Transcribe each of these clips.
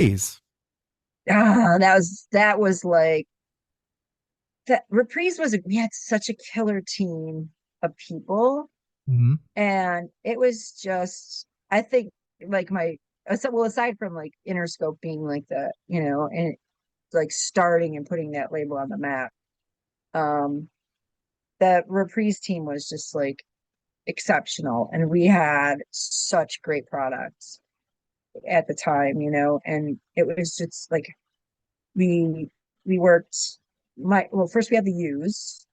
Reprise. That was like that Reprise was we had such a killer team of people, Mhm. and it was just I think like well, aside from like Interscope being like the, and like starting and putting that label on the map, um that Reprise team was just like exceptional, and we had such great products at the time, and it was just like we we worked my well first we had the U's,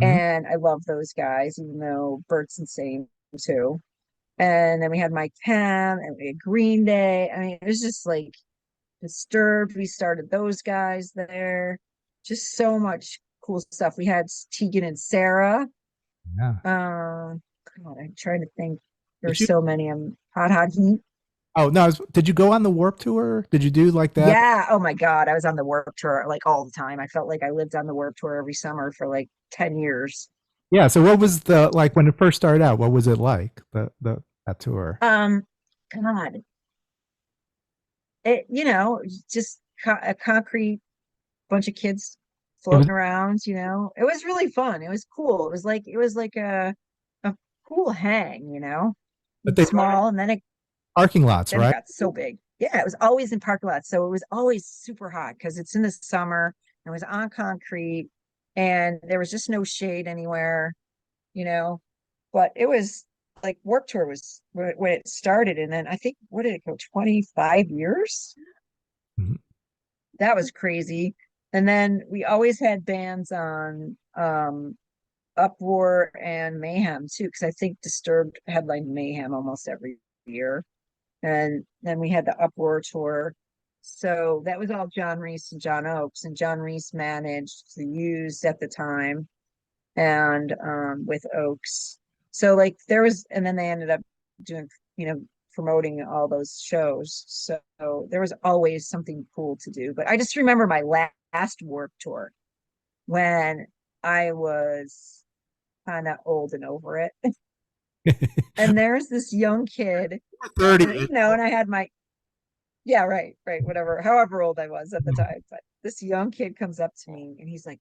Mhm. and I love those guys, even though Bert's insane too. And then we had Mike Penn, and we had Green Day. I mean, it was just like Disturbed. We started those guys there. Just so much cool stuff. We had Tegan and Sarah. Yeah. God, I'm trying to think. Did There's you? so many. Hot, hot heat. Oh no! Did you go on the Warp Tour? Did you do like that? Yeah. Oh my God. I was on the Warp Tour like all the time. I felt like I lived on the Warp Tour every summer for like 10 years. Yeah. So what was the like when it first started out? What was it like the that tour? Um, God, just a concrete bunch of kids It was, floating around, It was really fun. It was cool. It was like a cool hang, but they were small, and parking lots, then it right? got so big. Yeah, it was always in parking lots. So it was always super hot because it's in the summer, and it was on concrete, and there was just no shade anywhere, you know. But it was like Warped Tour was when it started, and then I think what did it go, 25 years? Mhm. That was crazy. And then we always had bands on Uproar and Mayhem too, because I think Disturbed headlined Mayhem almost every year. And then we had the Uproar tour. So that was all John Reese and John Oakes, and John Reese managed the Used at the time, and with Oakes. So like there was, and then they ended up doing, promoting all those shows. So there was always something cool to do. But I just remember my last Warp Tour when I was kind of old and over it. And there's this young kid, 30. and I had yeah, right, right, whatever, however old I was at the time. But this young kid comes up to me, and he's like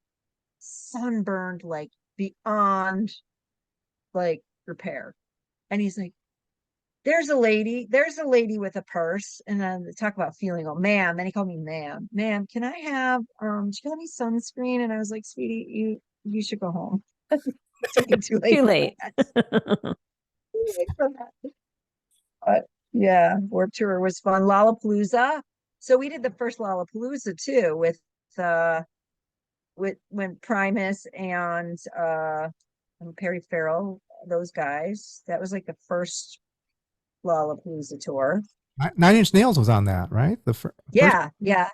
sunburned, like beyond like repair. And he's like, there's a lady with a purse. And then talk about feeling, oh man. Then he called me ma'am, can I have do you have any sunscreen? And I was like, sweetie, you should go home. It's getting too late Too for late. that. Too late for that. But yeah, Warped Tour was fun. Lollapalooza. So we did the first Lollapalooza too uh with when Primus and Perry Farrell, those guys. That was like the first Lollapalooza tour. Nine Inch Nails was on that, right? The first. Yeah, yeah.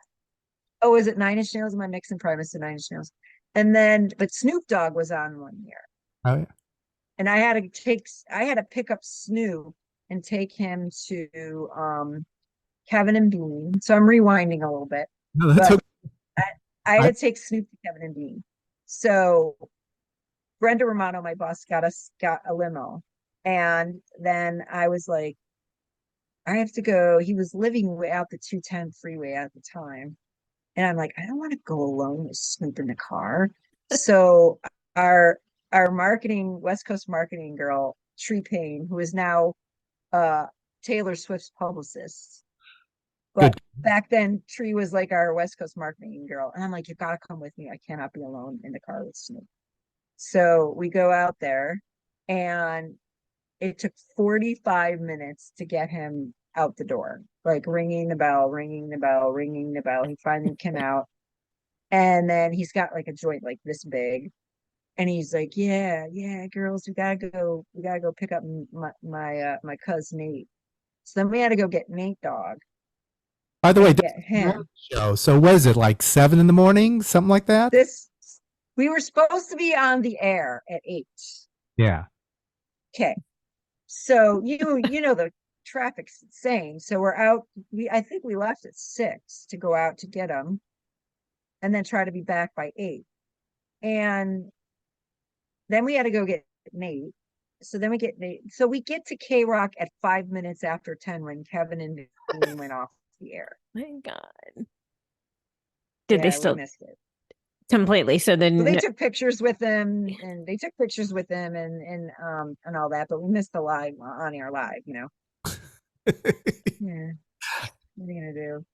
Oh, is it Nine Inch Nails? Am I mixing Primus and Nine Inch Nails? And then, but Snoop Dogg was on one year, Oh, yeah. and I had to pick up Snoop and take him to Kevin and Bean. So I'm rewinding a little bit, No, that's but okay. I, I I, had to take Snoop to Kevin and Bean. So Brenda Romano, my boss, got a limo, and then I was like, I have to go. He was living way out the 210 freeway at the time. And I'm like, I don't want to go alone with Snoop in the car. So our our West Coast marketing girl, Tree Payne, who is now uh Taylor Swift's publicist. But good. back then, Tree was like our West Coast marketing girl. And I'm like, you gotta come with me. I cannot be alone in the car with Snoop. So we go out there, and it took 45 minutes to get him out the door, like ringing the bell, ringing the bell, ringing the bell. He finally came out, and then he's got like a joint like this big, and he's like, "Yeah, yeah, girls, we gotta go pick up my cousin Nate." So then we had to go get Nate Dogg By the way, and this get is a morning him. show. So what is it like 7 in the morning, something like that? This We were supposed to be on the air at 8. Yeah. Okay, so the traffic's insane. So we're out. I think we left at 6 to go out to get him, and then try to be back by 8. And then we had to go get Nate. So then we get Nate. So we get to K Rock at 5 minutes after 10 when Kevin and Dean went off the air. My God. Did they Yeah, still we missed it. completely? So So they then, took pictures with him and and all that, but we missed the live on air live, you know. Yeah. What are you gonna do?